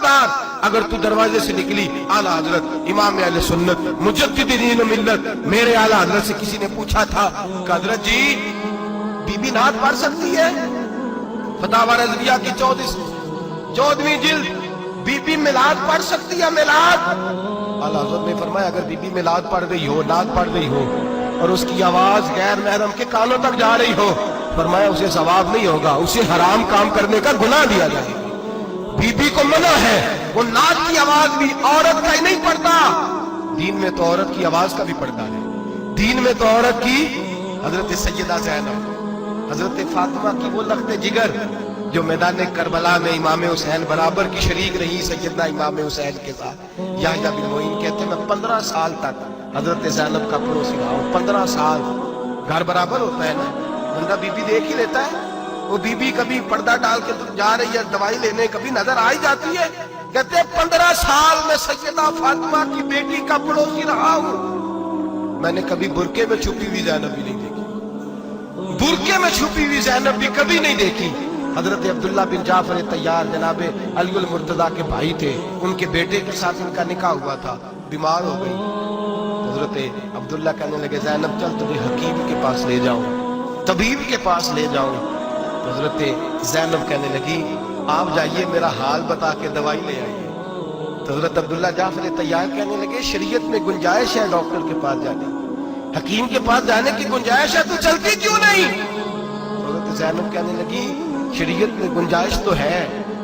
खबरदार अगर तू दरवाजे से निकली, आला हजरत इमाम अहले सुन्नत मुजद्दिद दीन व मिल्लत मेरे आला हजरत से किसी ने पूछा था कि हजरत जी बीबी नात पढ़ सकती है? फतावा रज़विया की 14वीं जिल्द, बीबी मिलाद पढ़ सकती है? मिलाद। आला हजरत ने फरमाया अगर बीबी मिलाद पढ़ रही हो, नात पढ़ रही हो और उसकी आवाज गैर महरम के कानों तक जा रही हो, फरमाया उसे सवाब नहीं होगा, उसे हराम काम करने का गुनाह दिया जाएगा। बीबी को मना है, वो नात की आवाज भी औरत का ही नहीं पढ़ता, दीन में तो औरत की आवाज का भी पढ़ता है। दीन में तो औरत की हजरत सैयदा ज़ैनब, हजरत फातिमा की वो लख्ते जिगर जो मैदान करबला में इमाम हुसैन बराबर की शरीक रही सैयदना इमाम हुसैन के साथ। याह्या बिन मोइन कहते हैं मैं 15 साल तक हजरत ज़ैनब का पड़ोसी रहा हूं। 15 साल, घर बराबर होता है ना, बंदा बीबी देख ही लेता है। वो बीबी कभी पर्दा डाल के जा रही है दवाई लेने, कभी नजर आ ही जाती है। कहते 15 साल में सैयदा फातिमा की बेटी का पड़ोसी रहा हूं, मैंने कभी बुरके में छुपी हुई ज़ैनब भी नहीं देखी, बुरके में छुपी हुई ज़ैनब भी कभी नहीं देखी। हजरत अब्दुल्ला बिन जाफर तैयार जनाबे अलीउल मुर्तजा के भाई थे, उनके बेटे के साथ इनका निकाह हुआ था, बीमार हो गई। हजरत अब्दुल्ला कहने लगे ज़ैनब चल तुझे हकीम के पास ले जाऊं, तबीब के पास ले जाऊं। तो हजरत ज़ैनब कहने लगी आप जाइए मेरा हाल बता के दवाई ले आइए। तो हजरत अब्दुल्ला जाफर तैयार कहने लगे शरीयत में गुंजाइश है डॉक्टर के पास जाने, हकीम के पास जाने की गुंजाइश है, तो चलती क्यों नहीं? तो हजरत ज़ैनब कहने लगी शरीयत में गुंजाइश तो है,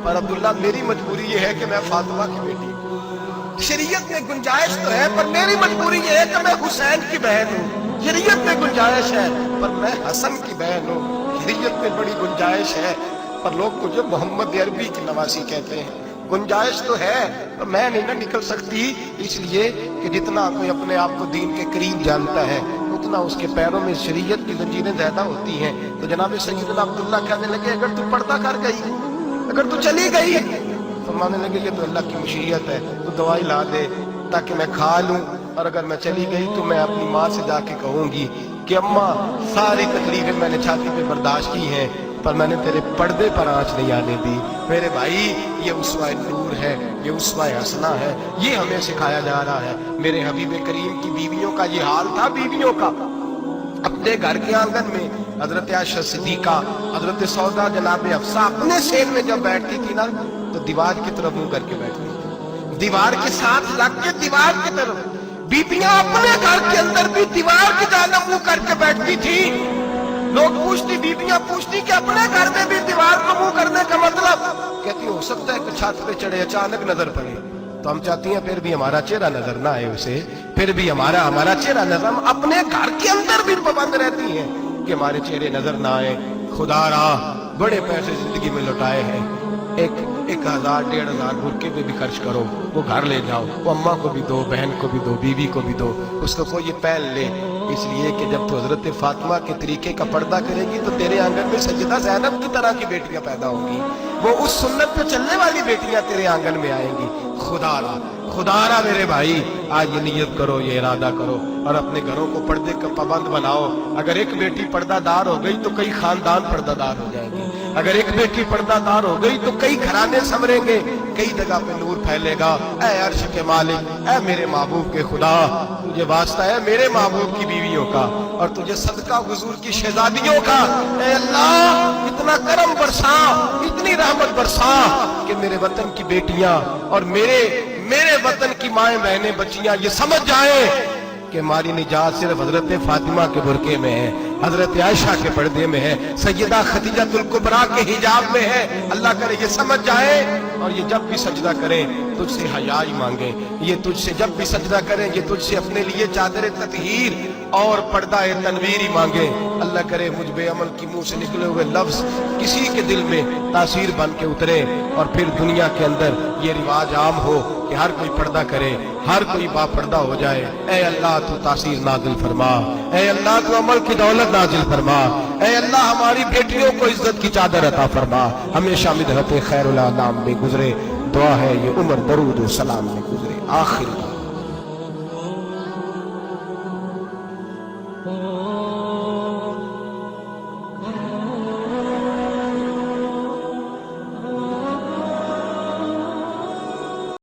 पर अब्दुल्ला मेरी मजबूरी ये है कि मैं फातिमा की बेटी हूँ। शरीयत में गुंजाइश तो है पर मेरी मजबूरी ये है कि मैं हुसैन की बहन हूँ। शरीयत में गुंजाइश है पर मैं हसन की बहन हूँ। शरीयत में बड़ी गुंजाइश है पर लोग मुझे मोहम्मद अरबी की नवासी कहते हैं। गुंजाइश तो है पर मैं नहीं ना निकल सकती, इसलिए कि जितना कोई अपने आप को दीन के करीब जानता है उतना उसके पैरों में शरीयत की जंजीरें ज्यादा होती हैं। तो जनाब सैयदना अब्दुल्ला कहने लगे अगर तू पर्दा कर गई, अगर तू चली गई, तो मानने लगे ये तो अल्लाह की मशीयत है, तो दवाई ला दे ताकि मैं खा लूं, और अगर मैं चली गई तो मैं अपनी माँ से जाके कहूंगी कि अम्मा सारी तकलीफें मैंने छाती पे बर्दाश्त की हैं पर मैंने तेरे पर्दे पर आंच नहीं आने दी। मेरे भाई ये उसवा नूर है, ये उसवा हसना है, ये हमें सिखाया जा रहा है। मेरे हबीब करीम की बीवियों का ये हाल था, बीवियों का अपने घर के आंगन में हजरत आयशा सिद्दीका, हजरत सौदा जनाब हफ्सा अपने सेन में जब बैठती थी ना तो दीवार की तरफ मुंह करके बैठती थी, दीवार के साथ लग के दीवार की तरफ। बीबियां अपने घर के अंदर भी दीवार की जानब मुंह करके बैठती थी। लोग पूछती, बीबियां पूछती कि अपने घर में भी दीवार को मुंह करने का मतलब? कहती हो सकता है कि छत पे चढ़े अचानक नजर पड़े, तो हम चाहती हैं फिर भी हमारा चेहरा नजर ना आए उसे, फिर भी हमारा चेहरा नजर, हम अपने घर के अंदर भी पाबंद रहती हैं कि हमारे चेहरे नजर ना आए। खुदा रा बड़े पैसे जिंदगी में लौटाए हैं, 1000 1500 बुरके पे भी खर्च करो, वो घर ले जाओ, वो अम्मा को भी दो, बहन को भी दो, बीवी को भी दो, उसको कोई ये पहन ले। इसलिए कि जब तो हजरत फातिमा के तरीके का पर्दा करेगी तो तेरे आंगन में सैयदा ज़ैनब की तरह की बेटियां पैदा होंगी, वो उस सुन्नत पे चलने वाली बेटियां तेरे आंगन में आएंगी। खुदारा मेरे भाई आज ये नियत करो, ये इरादा करो और अपने घरों को पर्दे का पाबंद बनाओ। अगर एक बेटी पर्दादार हो गई तो कई खानदान पर्दादार हो जाएंगे, अगर एक बेटी पर्दादार हो गई तो कई घराने संवरेंगे, कई जगह पे नूर फैलेगा। ऐ अर्श के मालिक, ऐ मेरे महबूब के खुदा, तुझे वास्ता है मेरे महबूब की बीवियों का और तुझे सदका हुजूर की शहजादियों का। ऐ अल्लाह इतना करम बरसा, इतनी रहमत बरसा कि मेरे वतन की बेटियां और मेरे वतन की माएं बहनें बच्चियां ये समझ जाए कि हमारी निजात सिर्फ हजरत फातिमा के बुरके में है, हजरत आयशा के पर्दे में है, सैयदा खदीजतुल कुबरा के हिजाब में है। अल्लाह करे ये समझ जाए और ये जब भी सजदा करें तुझसे हयाई मांगे, ये तुझसे जब भी सजदा करें ये तुझसे अपने लिए चादर ततहीर और पर्दा तनवीर मांगे। अल्लाह करे मुझ बेअमल की मुंह से निकले हुए लफ्ज किसी के दिल में तासीर बन के उतरे और फिर दुनिया के अंदर ये रिवाज आम हो कि हर कोई पर्दा करे, हर कोई बापर्दा हो जाए। ऐ अल्लाह तू तासीर नाजिल फरमा, ऐ अल्लाह तू अमल की दौलत नाजिल फरमा, ऐ अल्लाह हमारी बेटियों को इज्जत की चादर अता फरमा, हमेशा मिदहत खैरुल आनाम में गुजरे। दुआ है ये उम्र दरूद और सलाम में गुजरे। आखिर